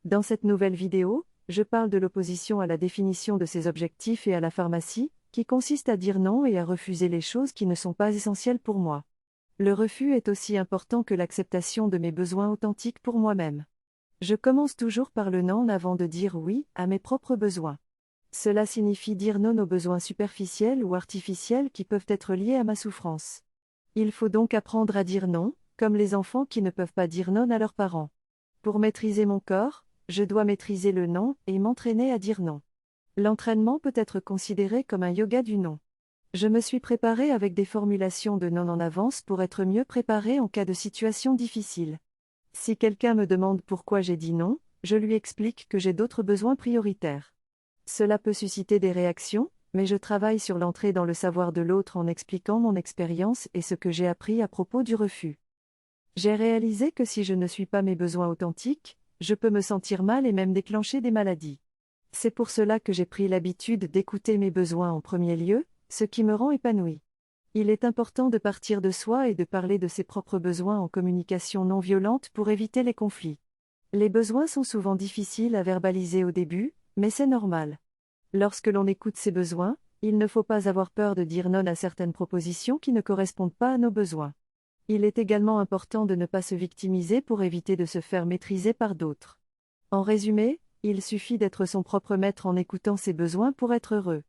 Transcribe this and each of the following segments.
Dans cette nouvelle vidéo, je parle de l'opposition à la définition de ses objectifs et à la pharmacie, qui consiste à dire non et à refuser les choses qui ne sont pas essentielles pour moi. Le refus est aussi important que l'acceptation de mes besoins authentiques pour moi-même. Je commence toujours par le non avant de dire oui à mes propres besoins. Cela signifie dire non aux besoins superficiels ou artificiels qui peuvent être liés à ma souffrance. Il faut donc apprendre à dire non, comme les enfants qui ne peuvent pas dire non à leurs parents. Pour maîtriser mon corps, je dois maîtriser le non et m'entraîner à dire non. L'entraînement peut être considéré comme un yoga du non. Je me suis préparé avec des formulations de non en avance pour être mieux préparé en cas de situation difficile. Si quelqu'un me demande pourquoi j'ai dit non, je lui explique que j'ai d'autres besoins prioritaires. Cela peut susciter des réactions, mais je travaille sur l'entrée dans le savoir de l'autre en expliquant mon expérience et ce que j'ai appris à propos du refus. J'ai réalisé que si je ne suis pas mes besoins authentiques, je peux me sentir mal et même déclencher des maladies. C'est pour cela que j'ai pris l'habitude d'écouter mes besoins en premier lieu, ce qui me rend épanoui. Il est important de partir de soi et de parler de ses propres besoins en communication non violente pour éviter les conflits. Les besoins sont souvent difficiles à verbaliser au début, mais c'est normal. Lorsque l'on écoute ses besoins, il ne faut pas avoir peur de dire non à certaines propositions qui ne correspondent pas à nos besoins. Il est également important de ne pas se victimiser pour éviter de se faire maîtriser par d'autres. En résumé, il suffit d'être son propre maître en écoutant ses besoins pour être heureux.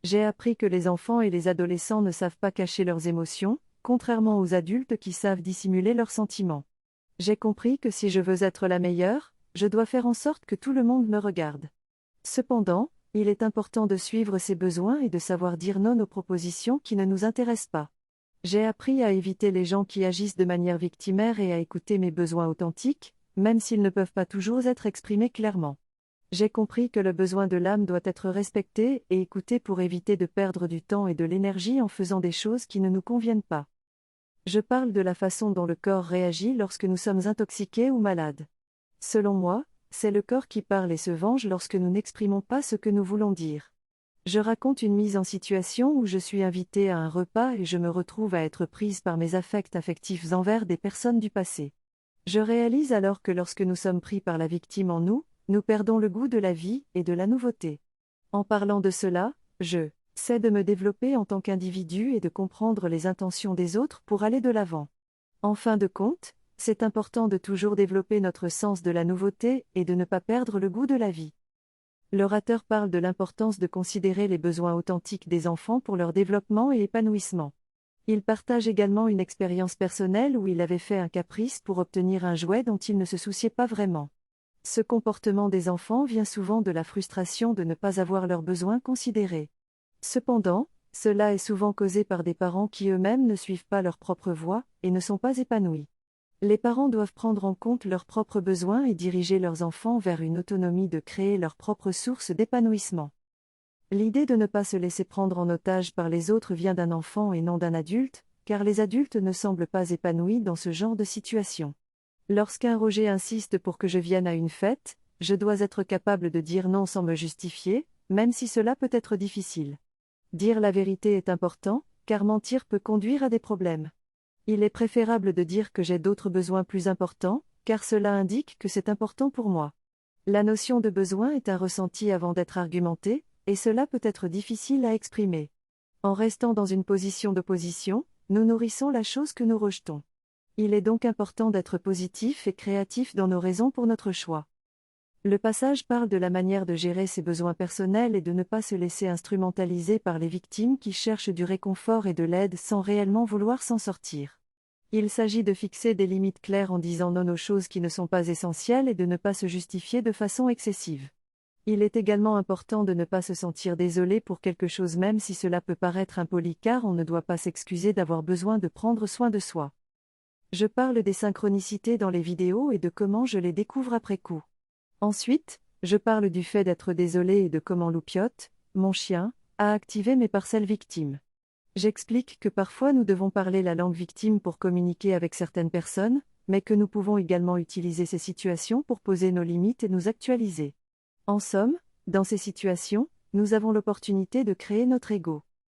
J'ai appris que les enfants et les adolescents ne savent pas cacher leurs émotions, contrairement aux adultes qui savent dissimuler leurs sentiments. J'ai compris que si je veux être la meilleure, je dois faire en sorte que tout le monde me regarde. Cependant, il est important de suivre ses besoins et de savoir dire non aux propositions qui ne nous intéressent pas. J'ai appris à éviter les gens qui agissent de manière victimaire et à écouter mes besoins authentiques, même s'ils ne peuvent pas toujours être exprimés clairement. J'ai compris que le besoin de l'âme doit être respecté et écouté pour éviter de perdre du temps et de l'énergie en faisant des choses qui ne nous conviennent pas. Je parle de la façon dont le corps réagit lorsque nous sommes intoxiqués ou malades. Selon moi, c'est le corps qui parle et se venge lorsque nous n'exprimons pas ce que nous voulons dire. Je raconte une mise en situation où je suis invitée à un repas et je me retrouve à être prise par mes affects affectifs envers des personnes du passé. Je réalise alors que lorsque nous sommes pris par la victime en nous, nous perdons le goût de la vie et de la nouveauté. En parlant de cela, je sais de me développer en tant qu'individu et de comprendre les intentions des autres pour aller de l'avant. En fin de compte, c'est important de toujours développer notre sens de la nouveauté et de ne pas perdre le goût de la vie. L'orateur parle de l'importance de considérer les besoins authentiques des enfants pour leur développement et épanouissement. Il partage également une expérience personnelle où il avait fait un caprice pour obtenir un jouet dont il ne se souciait pas vraiment. Ce comportement des enfants vient souvent de la frustration de ne pas avoir leurs besoins considérés. Cependant, cela est souvent causé par des parents qui eux-mêmes ne suivent pas leur propre voie et ne sont pas épanouis. Les parents doivent prendre en compte leurs propres besoins et diriger leurs enfants vers une autonomie de créer leur propre source d'épanouissement. L'idée de ne pas se laisser prendre en otage par les autres vient d'un enfant et non d'un adulte, car les adultes ne semblent pas épanouis dans ce genre de situation. Lorsqu'un Roger insiste pour que je vienne à une fête, je dois être capable de dire non sans me justifier, même si cela peut être difficile. Dire la vérité est important, car mentir peut conduire à des problèmes. Il est préférable de dire que j'ai d'autres besoins plus importants, car cela indique que c'est important pour moi. La notion de besoin est un ressenti avant d'être argumenté, et cela peut être difficile à exprimer. En restant dans une position d'opposition, nous nourrissons la chose que nous rejetons. Il est donc important d'être positif et créatif dans nos raisons pour notre choix. Le passage parle de la manière de gérer ses besoins personnels et de ne pas se laisser instrumentaliser par les victimes qui cherchent du réconfort et de l'aide sans réellement vouloir s'en sortir. Il s'agit de fixer des limites claires en disant non aux choses qui ne sont pas essentielles et de ne pas se justifier de façon excessive. Il est également important de ne pas se sentir désolé pour quelque chose même si cela peut paraître impoli car on ne doit pas s'excuser d'avoir besoin de prendre soin de soi. Je parle des synchronicités dans les vidéos et de comment je les découvre après coup. Ensuite, je parle du fait d'être désolé et de comment Loupiote, mon chien, a activé mes parcelles victimes. J'explique que parfois nous devons parler la langue victime pour communiquer avec certaines personnes, mais que nous pouvons également utiliser ces situations pour poser nos limites et nous actualiser. En somme, dans ces situations, nous avons l'opportunité de créer notre ego.